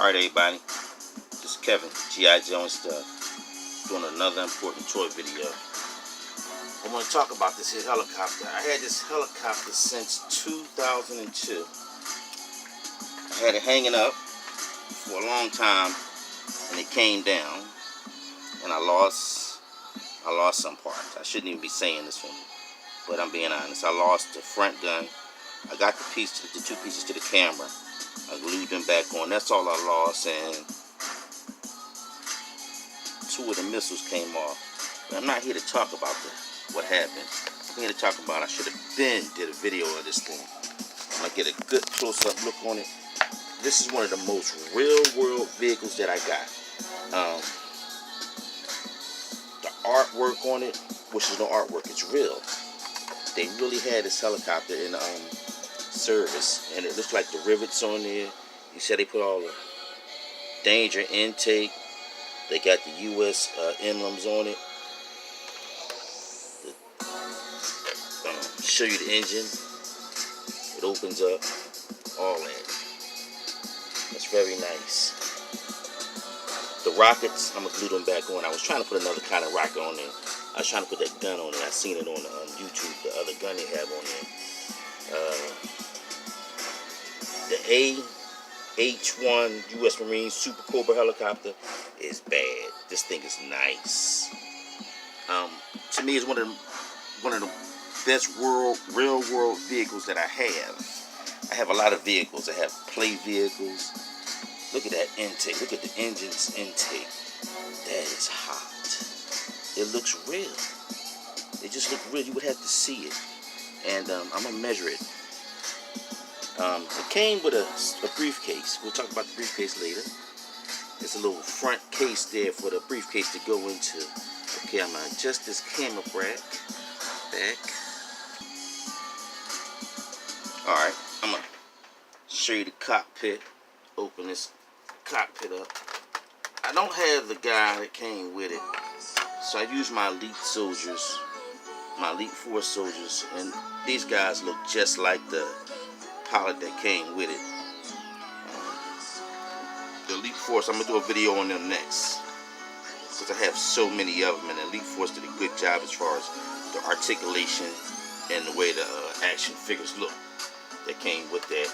Alright everybody, this is Kevin, Gijoe and stuff, doing another important toy video. I want to talk about this here helicopter. I had this helicopter since 2002. I had it hanging up for a long time and it came down and I lost some parts. I shouldn't even be saying this one, but I'm being honest. I lost the front gun. I got the two pieces to the camera. I glued them back on. That's all I lost, and two of the missiles came off. But I'm not here to talk about what happened. I'm here to talk about I should have did a video of this thing. I'm gonna get a good close-up look on it. This is one of the most real-world vehicles that I got. The artwork on it, which is no artwork, it's real. They really had this helicopter in service, and it looks like the rivets on there. He said they put all the danger intake. They got the U.S. emblems on it. Show you the engine. It opens up. All that. That's very nice. The rockets, I'm gonna glue them back on. I was trying to put another kind of rocket on there. I was trying to put that gun on it. I seen it on YouTube. The other gun they have on there. The AH-1 U.S. Marine Super Cobra helicopter is bad. This thing is nice. To me, it's one of the best real world vehicles that I have. I have a lot of vehicles. I have play vehicles. Look at that intake. Look at the engine's intake. That is hot. It looks real. It just looks real. You would have to see it. And I'm gonna measure it. It came with a briefcase. We'll talk about the briefcase later. There's a little front case there for the briefcase to go into. Okay, I'm gonna adjust this camera back. Alright, I'm gonna show you the cockpit. Open this cockpit up. I don't have the guy that came with it, so I use my elite soldiers, my elite force soldiers, and these guys look just like the pilot that came with it. The elite force, I'm gonna do a video on them next, because I have so many of them, and the elite force did a good job as far as the articulation and the way the action figures look that came with that.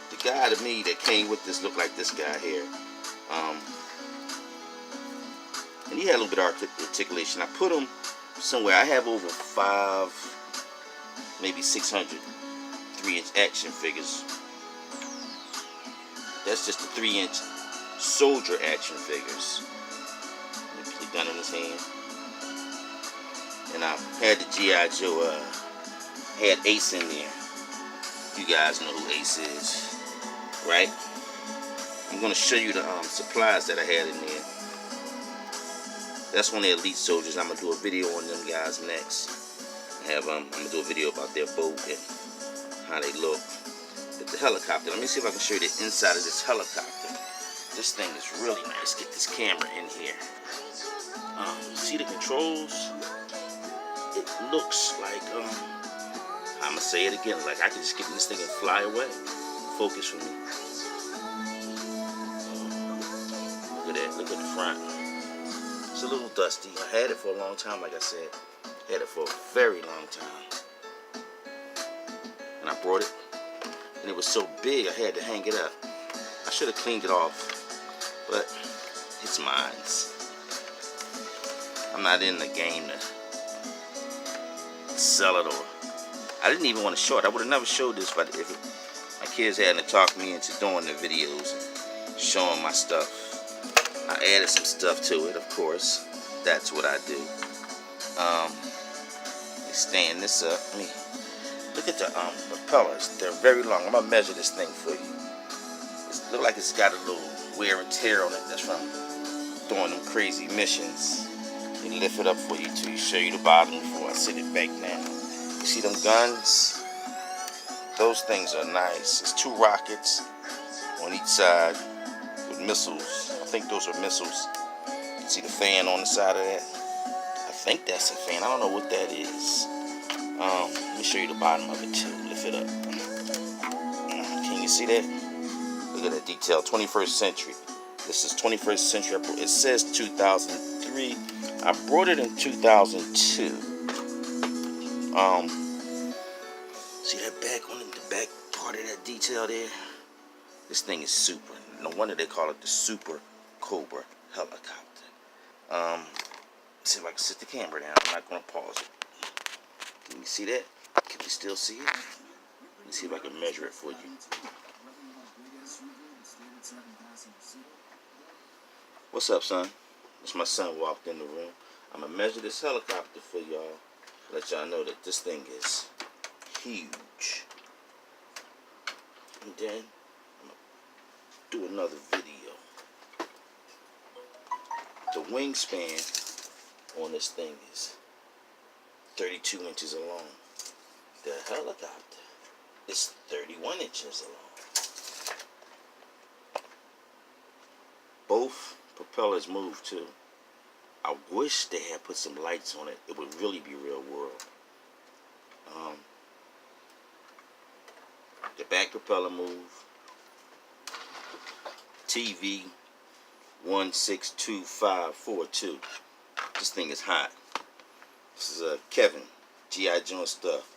The guy to me that came with this looked like this guy here, and he had a little bit of articulation. I put him somewhere. I have over 5, maybe 600 3-inch action figures. That's just the 3-inch soldier action figures. Let me put the gun in his hand. And I had the Gijoe, had Ace in there. You guys know who Ace is, right? I'm going to show you the supplies that I had in there. That's one of the elite soldiers. I'm going to do a video on them guys next. I'm going to do a video about their boat and how they look. But the helicopter, let me see if I can show you the inside of this helicopter. This thing is really nice. Get this camera in here. See the controls? It looks like, I'm going to say it again, like I can just get in this thing and fly away. Focus for me. Look at that. Look at the front. It's a little dusty. I had it for a long time, like I said. Had it for a very long time. And I brought it, and it was so big I had to hang it up. I should have cleaned it off, but it's mine. I'm not in the game to sell it, or I didn't even want to show it. I would have never showed this if my kids hadn't talked me into doing the videos and showing my stuff. I added some stuff to it, of course. That's what I do. Stand this up. Look at the propellers. They're very long. I'm gonna measure this thing for you. It looks like it's got a little wear and tear on it. That's from doing them crazy missions. Let me lift it up for you to show you the bottom before I sit it back down. You see them guns? Those things are nice. It's 2 rockets on each side with missiles. I think those are missiles. You see the fan on the side of that? I think that's a fan. I don't know what that is. Let me show you the bottom of it too. Lift it up. Can you see that? Look Look at that detail. 21st century. This is 21st century. It says 2003. I brought it in 2002. See that back on the back part of that detail there? This thing is super. No wonder they call it the Super Cobra helicopter. See if I can sit the camera down. I'm not gonna pause it. Can you see that? Can you still see it? Let me see if I can measure it for you. What's up, son? That's my son walked in the room. I'm gonna measure this helicopter for y'all. Let y'all know that this thing is huge. And then I'm gonna do another video. The wingspan on this thing is 32 inches long. The helicopter is 31 inches long. Both propellers move too. I wish they had put some lights on it. It would really be real world. The back propeller move. TV 162542. This thing is hot. This is Kevin, Gijoe stuff,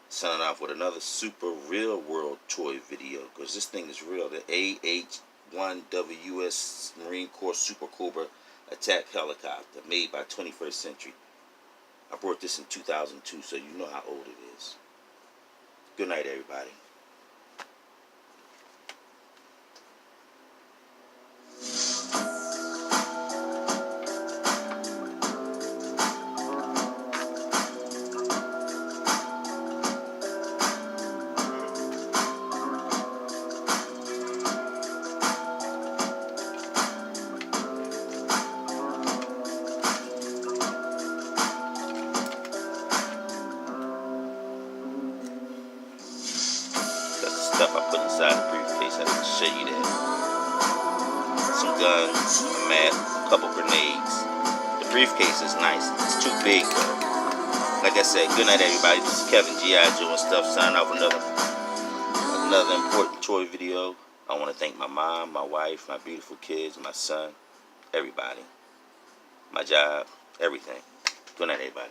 signing off with another super real world toy video, because this thing is real. The AH-1WS Marine Corps Super Cobra attack helicopter, made by 21st Century. I brought this in 2002, so you know how old it is. Good night, everybody. Stuff I put inside the briefcase. I didn't show you that. Some guns, a mat, a couple grenades. The briefcase is nice. It's too big though. Like I said, good night everybody. This is Kevin, Gijoe and stuff, signing off another important toy video. I want to thank my mom, my wife, my beautiful kids, my son, everybody. My job, everything. Good night everybody.